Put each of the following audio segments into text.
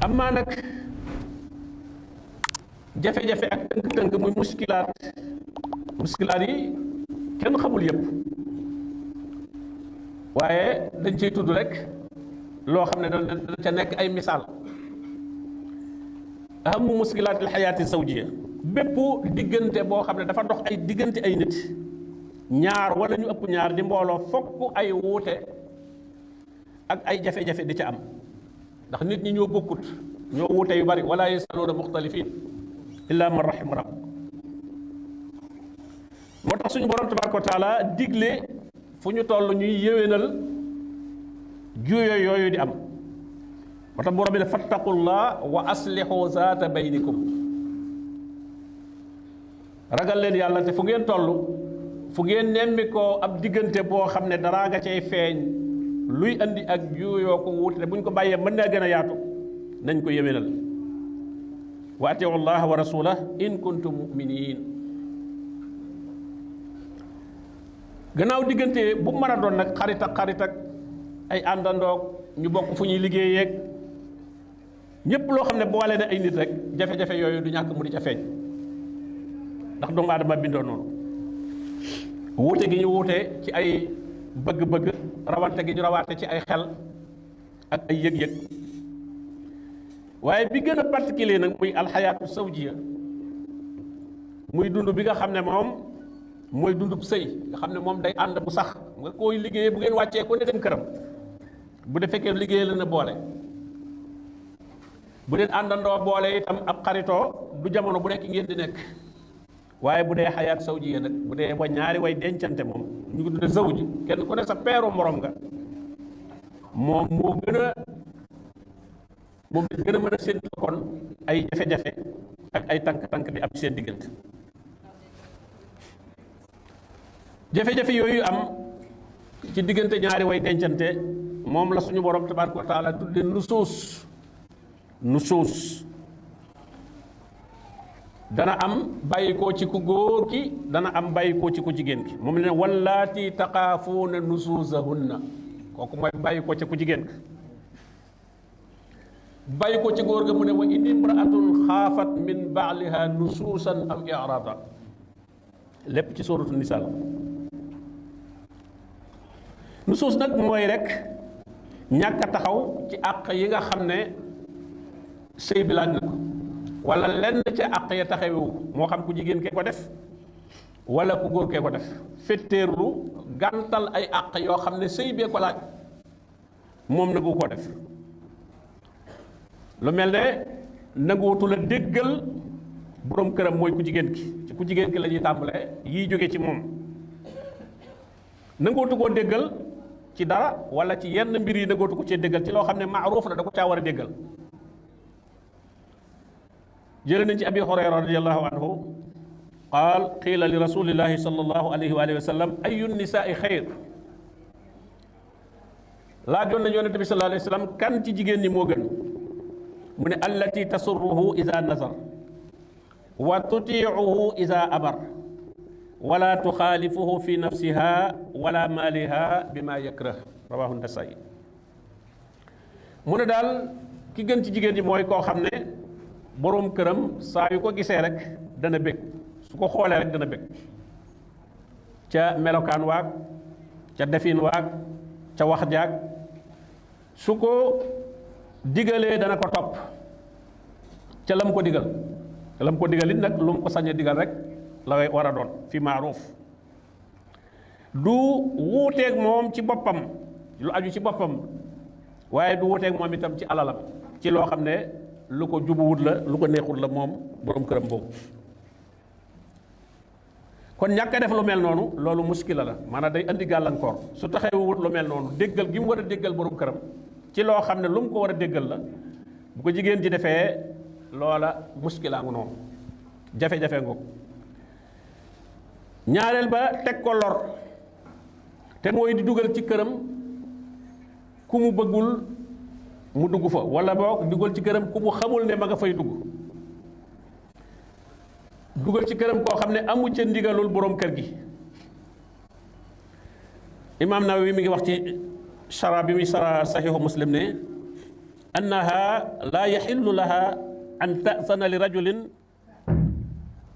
amaa nag jafe-jafe ak tënk-tënk muy muskilaat yi kenn xamul yëpp waaye dañ ciy tudd rek loo xam ne dana ca nekk ay misaal. ahamu muskilaatil xayaati zawjiya bépp diggante boo xam ne dafa dox ay diggante ay nit ñaar wala ñu ëpp ñaar di mbooloo fokk ay wuute ak ay jafe-jafe di ca am ndax nit ñi ñoo bokkut ñoo wuute yu bari wala yasaluuna muxtalifin illa man rahima rabbuk moo tax suñu borom tabaraka wa taala digle fu ñu toll ñuy yéwénal juuyo yooyu di am moo tax borom bi ne fattaqullah wa aslihu zaata baynikum ragal leen yàlla te fu ngeen toll fu ngeen nemmi ko ab diggante boo xam ne daraa nga cay feeñ luy andi ak juuyoo ko wuute te buñ ko bàyyee mën naa gën a yaatu nañ ko yéwénal wa atiu allah wa rasulah in kuntum muminin gannaaw diggante bu mën a doon nag xarit ak ay àndandoog ñu bokk fu ñuy liggéeyeeg ñépp loo xam ne boole na ay nit rek jafe-jafe yooyu du ñàkk mu di ca feeñ ndax doomu aadama bindoo noonu wuute gi ñu wuute ci ay bëgg-bëgg rawante gi ñu rawaate ci ay xel ak ay yëg-yëg waaye bi gën a particulier nag muy alxayaatu zawjiya muy dund bi nga xam ne moom mooy dundub sëy nga xam ne moom day ànd bu sax nga koy liggéeyee bu ngeen wàccee ku ne dem këram bu dee fekkee liggéey la na boole bu dee àndandoo boole itam ab xaritoo du jamono bu nekk ngeen di nekk waaye bu dee xayaat zawjiya nag bu dee wa ñaari way dencante moom ñu ko tudde zawji kenn ku ne sa peeru morom nga moom moo gën a mën a séntu kon ay jafe-jafe ak ay tànk-tànk di am seen diggante jafe-jafe yooyu am ci diggante ñaari way dencante moom la suñu borom tabaraka wa taala tudde nusuus dana am bàyyi koo ci ku góor ki dana am bàyyi koo ci ku jigéen ki moom la ne wallaati taqaafuuna nusuusahunna kooku mooy bàyyi koo ci ku jigéen ki bàyyi ko ci góor ga mu ne wa in imraatun xaafat min baaliha nusuusan aw iraada lépp ci suuratu nisaa la nusuus nag mooy rek ñàkk a taxaw ci àq yi nga xam ne sëy bi laaj na ko wala lenn ci àq ya taxawewu moo xam ku jigéen kee ko def wala ku góor kee ko def fetteerlu gàntal ay àq yoo xam ne sëy bee ko laaj moom nagu koo def lu mel ne nanguwutu la déggal boroom këram mooy ku jigéen ki ci ku jigéen ki la ñuy tàmbalee yii jóge ci moom nanguwutu koo déggal ci dara wala ci yenn mbir yi nanguwutu ko cee déggal ci loo xam ne maaruuf la da ko caa war a déggal jële nañ ci abi hurayra radiallahu anhu qaal qiila li rasulillahi sallallahu alayhi wa alihi wa sallam ayu nisaai xayr laajoon nañu yonente bi sallallahu alayhi wa sallam kan ci jigéen ñi moo gën mu ne allati tasurruhu ida nazar wa tutiicuhu ida abar wala tuxaalifuhu fi nafsiha wala maaliha bima yakrah rawahu nasai mu ne daal ki gën ci jigéen ñi mooy koo xam ne boroom këram saa yu ko gisee rek dana bég su ko xoolee rek dana bég ca melokaan waag ca defin waag ca wax jaag su ko digalee dana ko topp ca lam ko digal ca lam ko digal it nag lu mu ko sañ a digal rek la war a doon fi maaruuf du wuuteeg moom ci boppam lu aju ci boppam waaye du wuuteeg moom itam ci alalam ci loo xam ne lu ko jubuwut la lu ko neexut la moom boroom këram boobu kon ñàkk a def lu mel noonu loolu muskila la maanaam day andi gàllankoor su taxawut lu mel noonu déggal gi mu war a déggal boroom këram ci loo xam ne lu mu ko war a déggal la bu ko jigéen ji defee loola muskilaa ngu noonu jafe-jafe ngoog ñaareel ba teg ko lor te mooy di dugal ci këram ku mu bëggul mu dugg fa wala boog dugal ci këram ku mu xamul ne ma nga fay dugg dugal ci këram koo xam ne amu ca ndigalul boroom kër gi imaam Nawawi mi ngi wax ci sara bi muy sara saxiixu muslim ne annaha la yaxillu laha an ta'sana li rajulin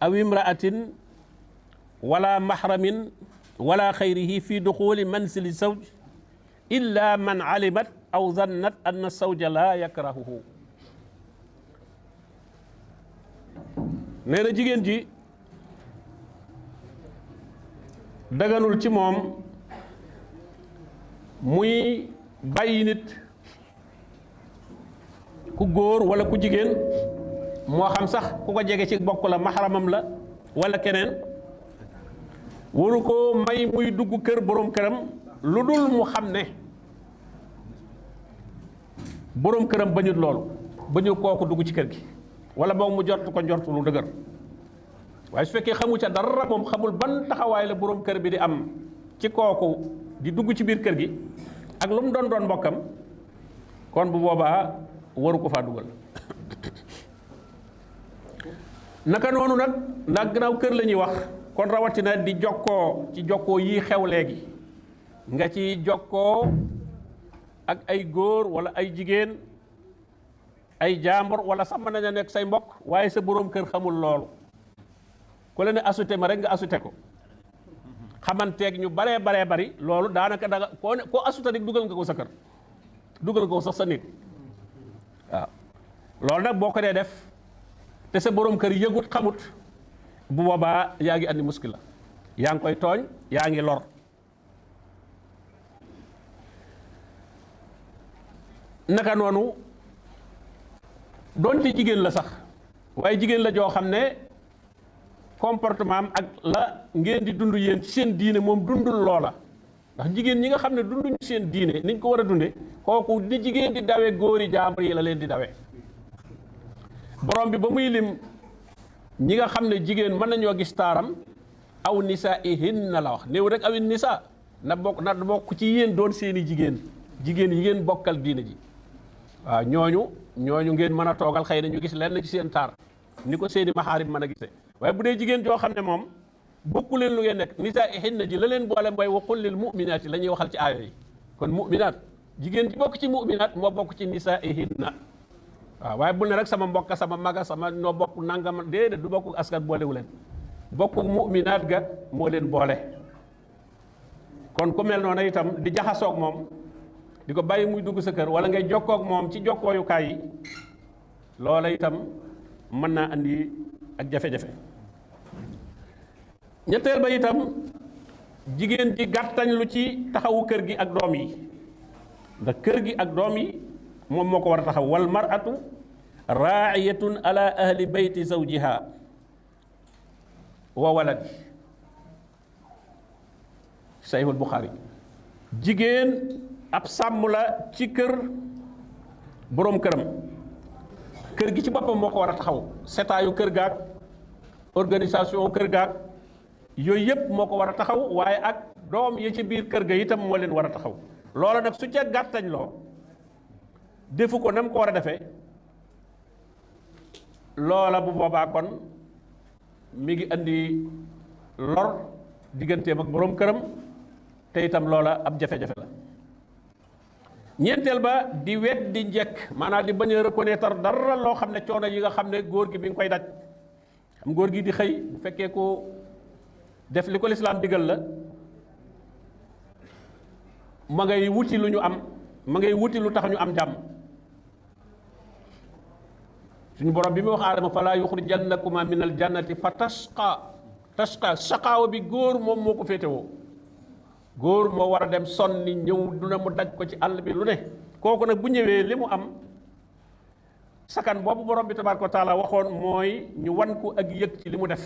aw imra'atin wala mahramin wala xayrihi fi duxuli manzili zawj illa man alimat aw zannat anna zawja la yakrahuhu. nee na jigéen ji daganul ci moom muy bàyyi nit ku góor wala ku jigéen moo xam sax ku ko jege ci bokk la maxaramam la wala keneen, waru ko may muy dugg kër boroom këram lu dul mu xam ne boroom këram bañut loolu, bañul kooku dugg ci kër gi wala boog mu jort ko njort lu dëgër. waaye su fekkee xamu ca dara, moom xamul ban taxawaay la boroom kër bi di am ci kooku di dugg ci biir kër gi ak lu mu doon doon mbokkam, kon bu boobaa waru ko faa dugal. naka noonu nag ndax gannaaw kër la ñuy wax, kon rawatina di jokkoo ci jokkoo yi xew léegi, nga ci jokkoo ak ay góor wala ay jigéen, ay jaambur wala sax mën nañu nekk say mbokk waaye sa boroom kër xamul loolu. ku la ne asute ma rek nga asute ko, xamanteeg ñu baree bari loolu daanaka danga koo asute rek dugal nga ko sa kër, dugal nga ko sax sa nit waaw. loolu nag boo ko dee def te sa boroom kër yëgut xamut, bu boobaa yaa ngi andi muskila, yaa ngi koy tooñ, yaa ngi lor. naka noonu doonte jigéen la sax, waaye jigéen la joo xam ne comportement am ak la ngeen di dund yéen ci seen diine moom dundul loola. ndax jigéen ñi nga xam ne dunduñ seen diine niñ ko war a dunde, kooku ni jigéen di dawe góori jaambur yi la leen di dawe. borom bi ba muy lim ñi nga xam ne jigéen mën nañoo gis taaram, aw nisaihinna la wax, néew rek awin nisa, na bokk ci yéen doon seeni jigéen yi ngeen bokkal diine ji. waaw ñooñu ngeen mën a toogal, xëy na ñu gis lenn ci seen taar ni ko seeni maxaarim mën a gisee. waaye bu dee jigéen joo xam ne moom bokku leen lu ngeen nekk, nisaihinna ji la leen boole mooy wa qul lil mu'minaati la ñuy waxal ci aaya yi. kon mu'minaat, jigéen ji bokk ci mu'minaat moo bokk ci nisaihinna. waaw waaye bul ne rek sama mbokk sama maga sama noo bokk nangam, déedéet, du bokk askan boolewu leen, bokku mu'minaat ga moo leen boole. kon ku mel noonu itam di jaxasoog moom, di ko bàyyi muy dugg sa kër wala ngay jokkoog moom ci jokkooyukaay yi, loola itam mën naa andi ak jafe-jafe. ñetteel ba itam jigéen ji gàttañ lu ci taxawu kër gi ak doom yi, ndax kër gi ak doom yi moom moo ko war a taxaw. wal mar'atu raa'iyatun ala ahli bayti zawjiha wa waladi, Sahihul Bukhari. jigéen ab sàmm la ci kër boroom këram, kër gi ci boppam moo ko war a taxaw, setaayu kër gaag, organisation kër gaag, yooyu yëpp moo ko war a taxaw, waaye ak doom yi ci biir kër ga itam moo leen war a taxaw. loola nag su ca gàttañ loo defu ko nam ko war a defee, loola bu boobaa kon mi ngi andi lor digganteem ak boroom këram, te itam loola ab jafe-jafe la. ñeenteel ba di wet di njëkk, maanaam di bañ a reconnaître dara loo xam ne coono yi nga xam ne góor gi bi nga koy daj. xam góor gi di xëy, bu fekkee ko def li ko lislaam digal la, ma ngay wuti lu ñu am, ma ngay wuti lu tax ñu am jàmm. suñu borom bi mu wax aadama falaa yuxrijannakuma min al jannati fa tasqa saqaawa bi góor moom moo ko féetewoo. góor moo war a dem sonni ñëw du na mu daj ko ci àll bi lu ne, kooku nag bu ñëwee li mu am sakan boobu borom bi tabaaraka wa taala waxoon mooy ñu wan ko ak yëg ci li mu def.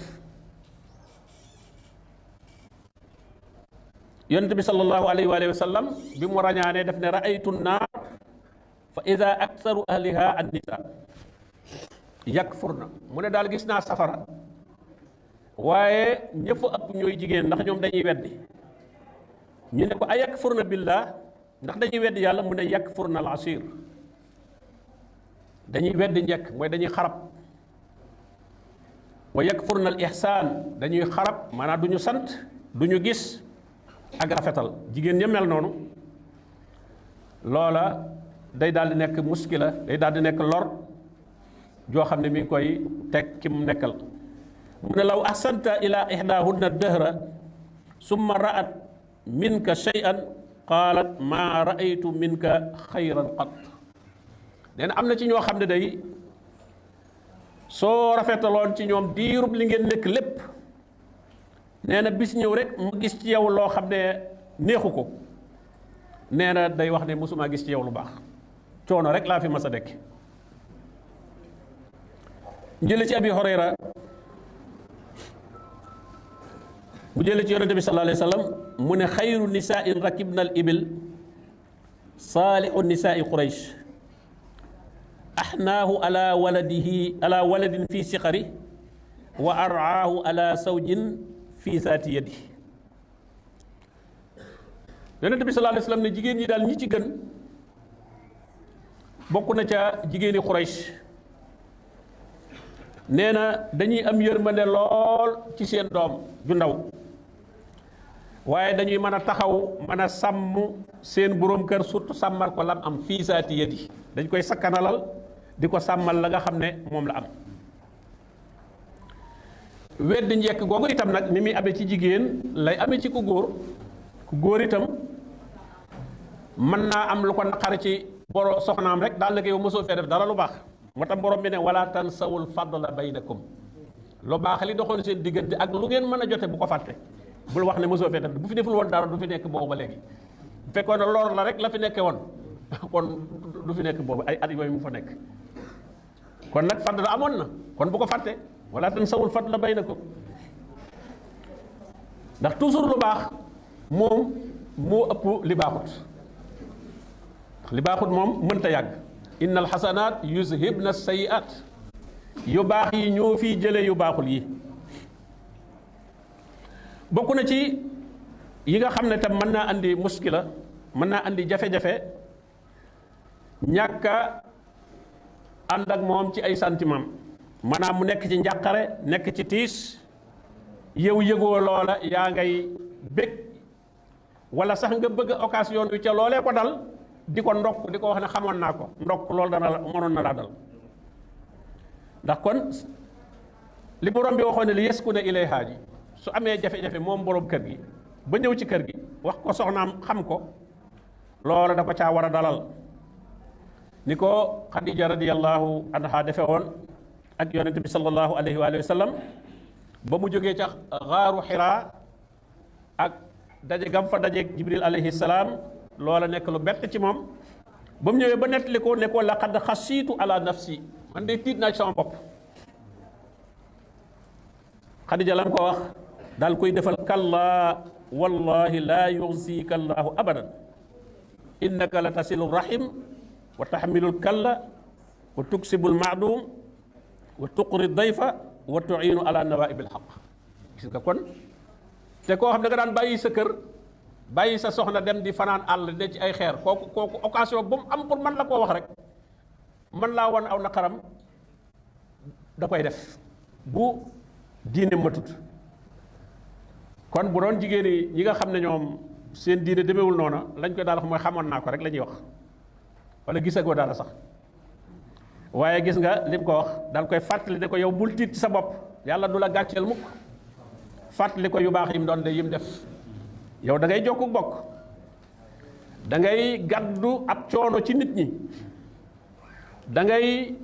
yonent bi sallallahu alayhi wa sallam bi mu rañaanee def ne ra'aytu naar fa ida aktharu ahliha an nisa yakfurna, mu ne daal gis naa safara waaye ñëpp ëpp ñooy jigéen, ndax ñoom dañuy weddi. ñu ne ko a yakfurna billah, ndax dañuy weddi yàlla, mu ne yakfurna al asir, dañuy weddi njëkk mooy dañuy xarab. wa yakfurna al ihsaan, dañuy xarab maanaam du ñu sant, du ñu gis ak rafetal. jigéen ña mel noonu loola day daal di nekk muskila day daal di nekk lor joo xam ne mi ngi koy teg ki mu nekkal mu ne law ahsanta ila ihdahunna dahra summa ra'at minka shay'an qaalat maa ra'aytu minka xayran qat nee na am na ci ñoo xam ne day soo rafetaloon ci ñoom diirub li ngeen nekk lépp nee na bis ñëw rek mu gis ci yow loo xam ne neexu ko nee na day wax ne mosuma gis ci yow lu baax coono rek laa fi mas a dekk jële ci abi Hurayra mu jële ci yonente bi sallallahu alayhi wa sallam mu ne xayru nisaa'in rakibna al ibil saalihu nisaa'i quraysh ahnaahu ala waladin fi siqari wa araahu ala sawjin fi saati yadi yonente bi sallallahu alayhi wa sallam ne jigéen ñi daal ñi ci gën bokk na ca jigéeni quraysh nee na dañuy am yërmande lool ci seen doom ju ndaw waaye dañuy mën a taxaw mën a sàmm seen boroom kër surtout sàmmal ko lam am fii saati yadi dañ koy sakkanalal di ko sàmmal la nga xam ne moom la am weddi njekk googu itam nag ni muy amee ci jigéen lay amee ci ku góor itam mën naa am lu ko naqar ci boro soxnaam rek daal la yow mosoo fee def dara lu baax moo tax borom bi ne wala tansawul fadla baynakum lu baax li doxoon seen diggante ak lu ngeen mën a jote bu ko fàtte bul wax ne mosoo fee def bu fi deful woon dara du fi nekk boobu ba léegi bu fekkoon ne lor la rek la fi nekke woon kon du fi nekk boobu ay at yooyu mu fa nekk kon nag fadla amoon na kon bu ko fàtte wala tansawul fadla baynakum ndax toujours lu baax moom moo ëpp li baaxut moom mënta yàgg innal xasanaat yuzhibna sayiat yu baax yi ñoo fiy jële yu baaxul yi bokk na ci yi nga xam ne tam mën naa andi muskila mën naa andi jafe-jafe ñàkk a ànd ak moom ci ay sentiment maanaam mu nekk ci njàqare nekk ci tiis yow yëgoo loola yaa ngay bég wala sax nga bëgg occasion yu ca loolee ko dal di ko ndokk di ko wax ne xamoon naa ko ndokk loolu dana la mënoon na laa dal ndax kon li borom bi waxoon ne li yeskuna ilayha ji su amee jafe-jafe moom borom kër gi ba ñëw ci kër gi wax ko soxnaam xam ko loola da ko caa war a dalal ni ko Xadija radiyallahu anha defe woon ak yonente bi sallallahu alayhi wa sallam ba mu jógee ca xaaru Xiraa ak daje gam fa dajeeg Jibril alayhi salaam loola nekk lu bett ci moom ba mu ñëwee ba nettali ko ne ko laqad xasiitu ala nafsi man de tiit naa ci sama bopp Xadija lam ko wax daal koy defal kallaa wallahi laa yuxzika allahu abadan innaka la tasilu rahim wa taxmilu kalla wa tuksibu lmaadum wa tuqri dayfa wa tuinu ala nawaibil xaq gis nga kon te koo xam ne nga daan bàyyi sa kër bàyyi sa soxna dem di fanaan àll ne ci ay xeer kooku occasion bu mu am pour man la koo wax rek man laa wan aw naqaram da koy def bu diine matut kon bu doon jigéen ñi nga xam ne ñoom seen diine demewul noona lañ koy daal wax mooy xamoon naa ko rek la ñuy wax wala gisagoo dara sax waaye gis nga lim ko wax daal koy fàttali ne ko yow bul tiit ci sa bopp yàlla du la gàcceel mukk fàttali ko yu baax yim doon de yim def yow da ngay jokku bokk da ngay gàddu ab coono ci nit ñi da ngay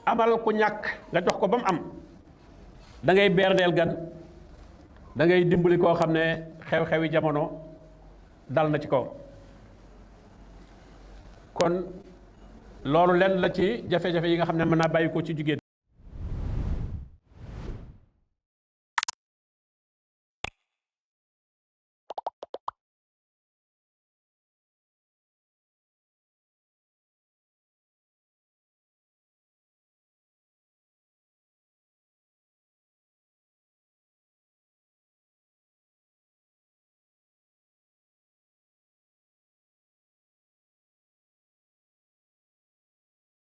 amal ku ñàkk nga jox ko ba mu am da ngay beerdeel gan da ngay dimbali koo xam ne xew-xewi jamono dal na ci kaw kon loolu lenn la ci jafe-jafe yi nga xam ne mën naa bàyyi ko ci jigéen